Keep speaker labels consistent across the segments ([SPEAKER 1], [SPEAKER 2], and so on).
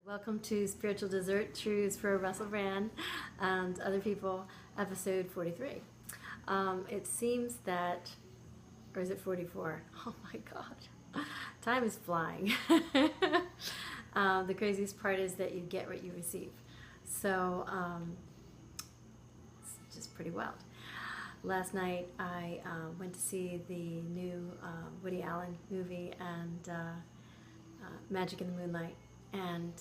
[SPEAKER 1] Welcome to Spiritual Dessert, Trews for Russell Brand and other people, episode 43. It seems that, or is it 44? Oh my God, time is flying. The craziest part is that you get what you receive. So it's just pretty wild. Last night I went to see the new Woody Allen movie and Magic in the Moonlight. And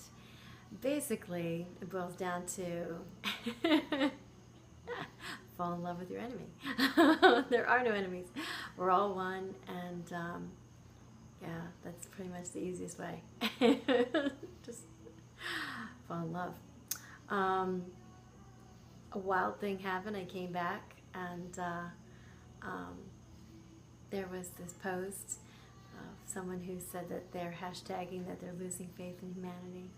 [SPEAKER 1] basically, it boils down to fall in love with your enemy. There are no enemies. We're all one, and yeah, that's pretty much the easiest way. Just fall in love. A wild thing happened. I came back, and there was this post of someone who said that they're hashtagging that they're losing faith in humanity,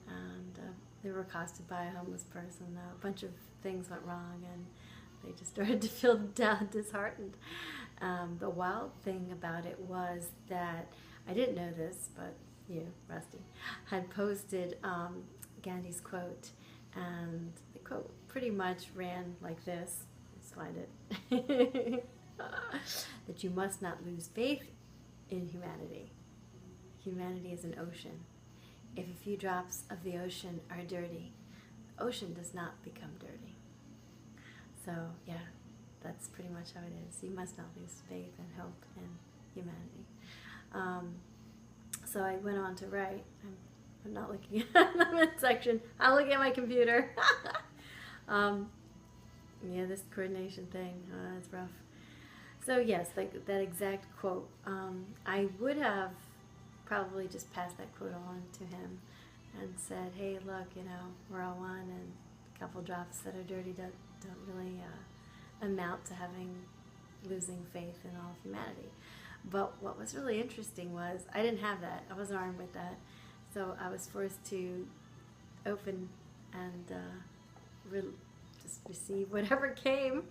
[SPEAKER 1] and they were accosted by a homeless person. A bunch of things went wrong, and they just started to feel down, disheartened. The wild thing about it was that I didn't know this, but you, Rusty, had posted Gandhi's quote, and the quote pretty much ran like this. Let's find it. That you must not lose faith in humanity. Humanity is an ocean. If a few drops of the ocean are dirty, the ocean does not become dirty. So yeah, that's pretty much how it is. You must not lose faith and hope in humanity. So I went on to write. I'm not looking at the midsection. I'll look at my computer. Yeah, this coordination thing, it's rough. So yes, like that exact quote. I would have probably just passed that quote on to him and said, hey, look, we're all one, and a couple drops that are dirty don't really amount to losing faith in all of humanity. But what was really interesting was I didn't have that. I wasn't armed with that. So I was forced to open and just receive whatever came.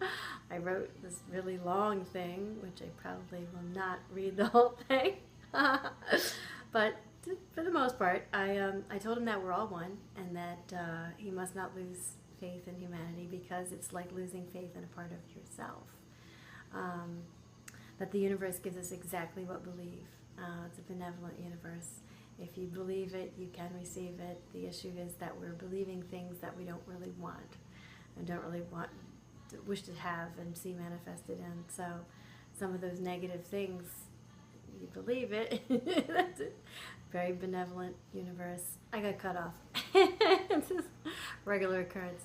[SPEAKER 1] I wrote this really long thing, which I probably will not read the whole thing. But for the most part, I told him that we're all one, and that he must not lose faith in humanity, because it's like losing faith in a part of yourself. That the universe gives us exactly what we believe. It's a benevolent universe. If you believe it, you can receive it. The issue is that we're believing things that we don't really want, and don't really wish to have and see manifested in. So some of those negative things, you believe it. That's it. Very benevolent universe. I got cut off. It's just regular occurrence.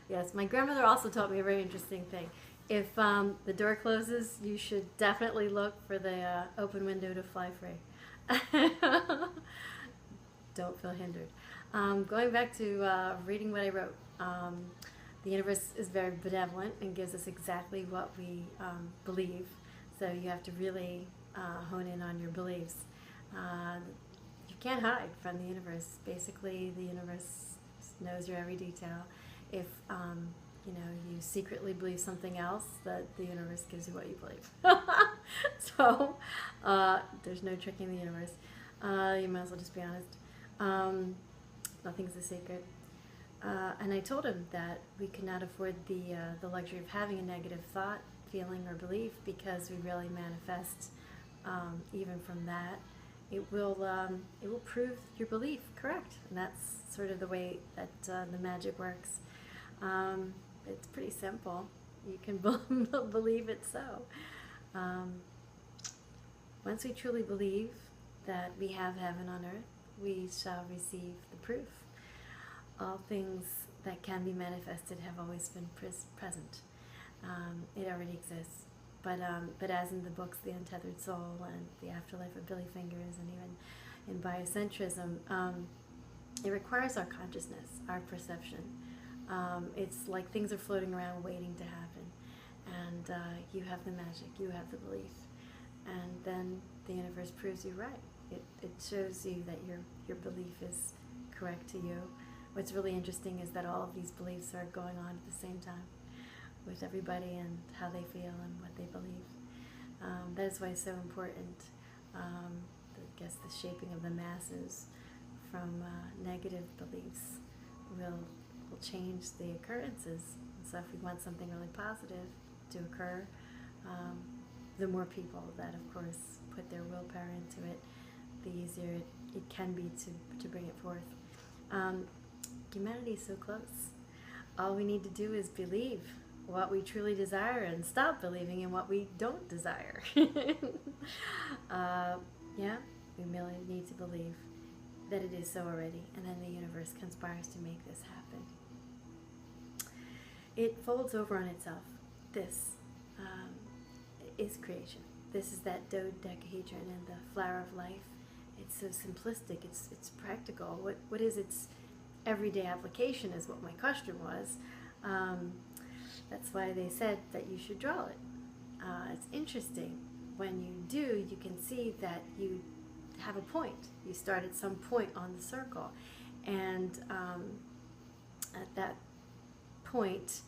[SPEAKER 1] Yes, my grandmother also taught me a very interesting thing. If the door closes, you should definitely look for the open window to fly free. Don't feel hindered. Going back to reading what I wrote. The universe is very benevolent and gives us exactly what we believe. So you have to really hone in on your beliefs. You can't hide from the universe. Basically, the universe knows your every detail. If you secretly believe something else, that the universe gives you what you believe. So there's no tricking the universe. You might as well just be honest. Nothing's a secret. And I told him that we could not afford the luxury of having a negative thought, feeling, or belief, because we really manifest even from that. It will prove your belief correct, and that's sort of the way that the magic works. It's pretty simple. You can believe it so. Once we truly believe that we have heaven on earth, we shall receive the proof. All things that can be manifested have always been present. It already exists. But as in the books The Untethered Soul and The Afterlife of Billy Fingers, and even in biocentrism, it requires our consciousness, our perception. It's like things are floating around waiting to happen. And you have the magic, you have the belief. And then the universe proves you right. It shows you that your belief is correct to you. What's really interesting is that all of these beliefs are going on at the same time with everybody, and how they feel and what they believe. That is why it's so important, I guess, the shaping of the masses from negative beliefs will change the occurrences. So if we want something really positive to occur, the more people that, of course, put their willpower into it, the easier it can be to bring it forth. Humanity is so close. All we need to do is believe what we truly desire and stop believing in what we don't desire. Yeah, we merely need to believe that it is so already, and then the universe conspires to make this happen. It folds over on itself. This is creation. This is that dodecahedron and the flower of life. It's so simplistic. It's practical. What is its everyday application is what my question was. That's why they said that you should draw it. It's interesting. When you do, you can see that you have a point. You start at some point on the circle. And at that point,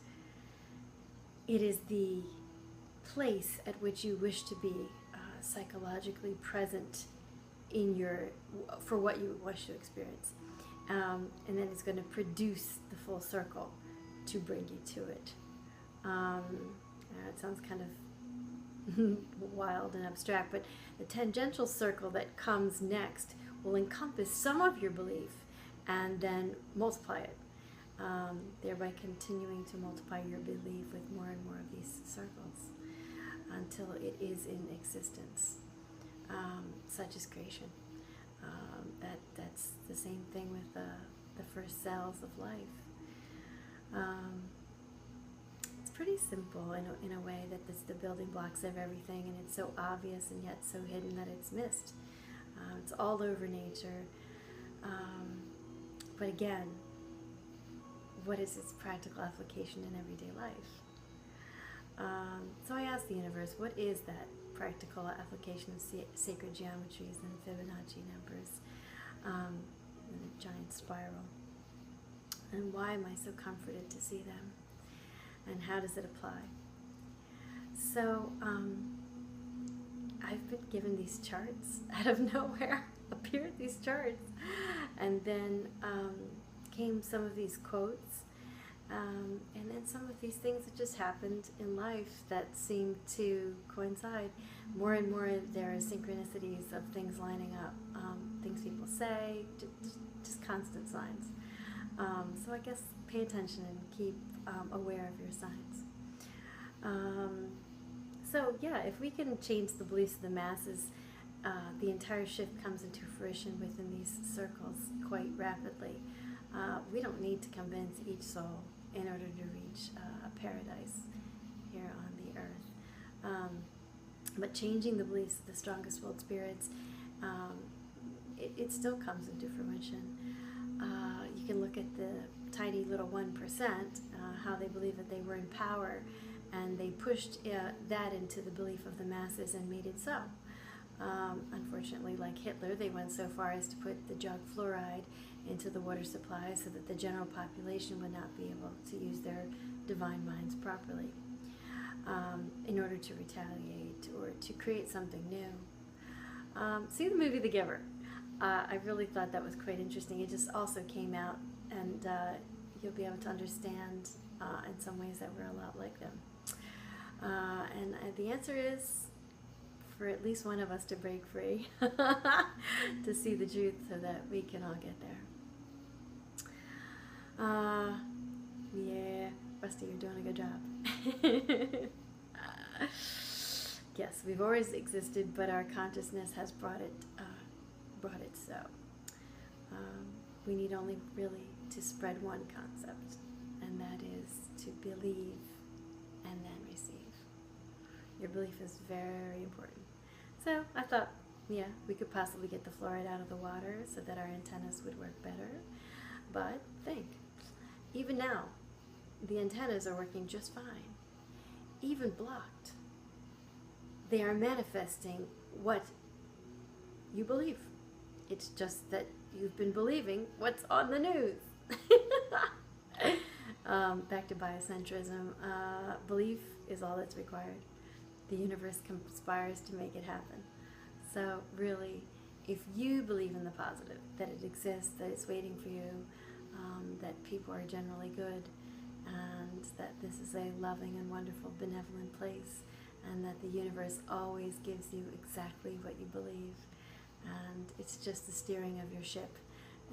[SPEAKER 1] it is the place at which you wish to be psychologically present in for what you wish to experience. And then it's going to produce the full circle to bring you to it. It sounds kind of wild and abstract, but the tangential circle that comes next will encompass some of your belief and then multiply it, thereby continuing to multiply your belief with more and more of these circles until it is in existence. Such is creation. That's the same thing with the first cells of life. It's pretty simple in a way that it's the building blocks of everything, and it's so obvious and yet so hidden that it's missed. It's all over nature. But again, what is its practical application in everyday life? So I asked the universe, what is that practical application of sacred geometries and Fibonacci numbers and the giant spiral? And why am I so comforted to see them? And how does it apply? So I've been given these charts out of nowhere. Appeared these charts, and then came some of these quotes, and then some of these things that just happened in life that seemed to coincide. More and more there are synchronicities of things lining up, things people say, just constant signs. So I guess pay attention and keep aware of your signs. So yeah, if we can change the beliefs of the masses, the entire shift comes into fruition within these circles quite rapidly. We don't need to convince each soul in order to reach a paradise here on the earth. But changing the beliefs of the strongest willed spirits, it still comes into fruition. You can look at the tiny little 1%, how they believe that they were in power, and they pushed that into the belief of the masses and made it so. Unfortunately, like Hitler, they went so far as to put the jug fluoride into the water supply so that the general population would not be able to use their divine minds properly in order to retaliate or to create something new. See the movie The Giver. I really thought that was quite interesting. It just also came out, and you'll be able to understand in some ways that we're a lot like them. And the answer is for at least one of us to break free, to see the truth so that we can all get there. Yeah, Rusty, you're doing a good job. Yes, we've always existed, but our consciousness has brought it so. We need only really to spread one concept, and that is to believe and then receive. Your belief is very important. So I thought, yeah, we could possibly get the fluoride out of the water so that our antennas would work better. But think, even now, the antennas are working just fine, even blocked. They are manifesting what you believe. It's just that you've been believing what's on the news. Back to biocentrism. Belief is all that's required. The universe conspires to make it happen. So really, if you believe in the positive, that it exists, that it's waiting for you, that people are generally good, and that this is a loving and wonderful, benevolent place, and that the universe always gives you exactly what you believe, and it's just the steering of your ship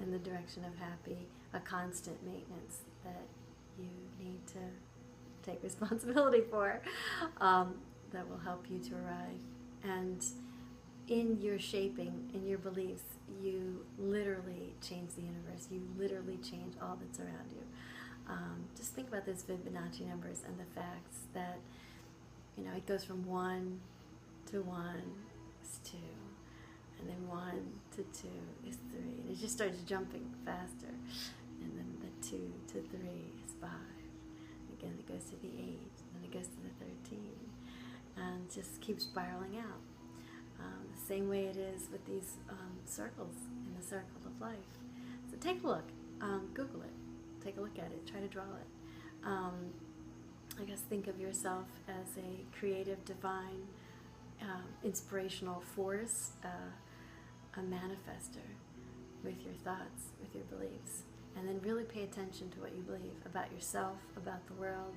[SPEAKER 1] in the direction of happy, a constant maintenance that you need to take responsibility for, that will help you to arrive. And in your shaping, in your beliefs, you literally change the universe. You literally change all that's around you. Just think about those Fibonacci numbers and the facts that, you know, it goes from 1 to 1 is 2, and then 1 to 2 is 3, and it just starts jumping faster, and then the 2 to 3 is 5. Again, it goes to the 8, and it goes to the 13, and just keeps spiraling out. The same way it is with these circles in the circle of life. So take a look, Google it, take a look at it, try to draw it. I guess think of yourself as a creative, divine, inspirational force, a manifester with your thoughts, with your beliefs, and then really pay attention to what you believe about yourself, about the world,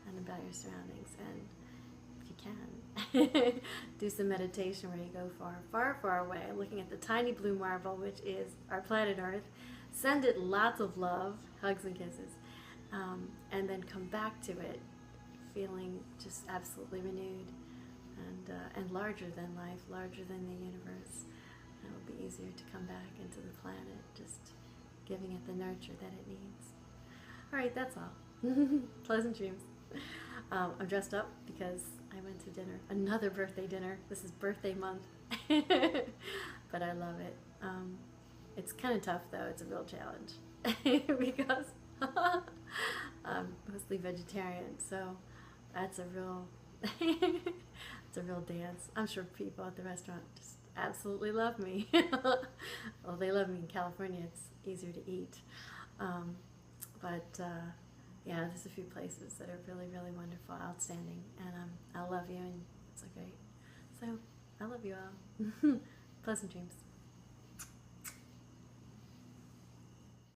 [SPEAKER 1] and about your surroundings. And if you can, do some meditation where you go far, far, far away, looking at the tiny blue marble, which is our planet Earth. Send it lots of love, hugs and kisses, and then come back to it feeling just absolutely renewed and larger than life, larger than the universe. And it'll be easier to come back into the planet, just giving it the nurture that it needs. All right, that's all. Pleasant dreams. I'm dressed up because I went to dinner, another birthday dinner. This is birthday month, but I love it. It's kind of tough though. It's a real challenge because I'm mostly vegetarian, so that's a real it's a real dance. I'm sure people at the restaurant just absolutely love me. Well, they love me in California. It's easier to eat, but yeah, there's a few places that are really, really wonderful, outstanding, and I love you, and it's so great. So I love you all. Pleasant dreams.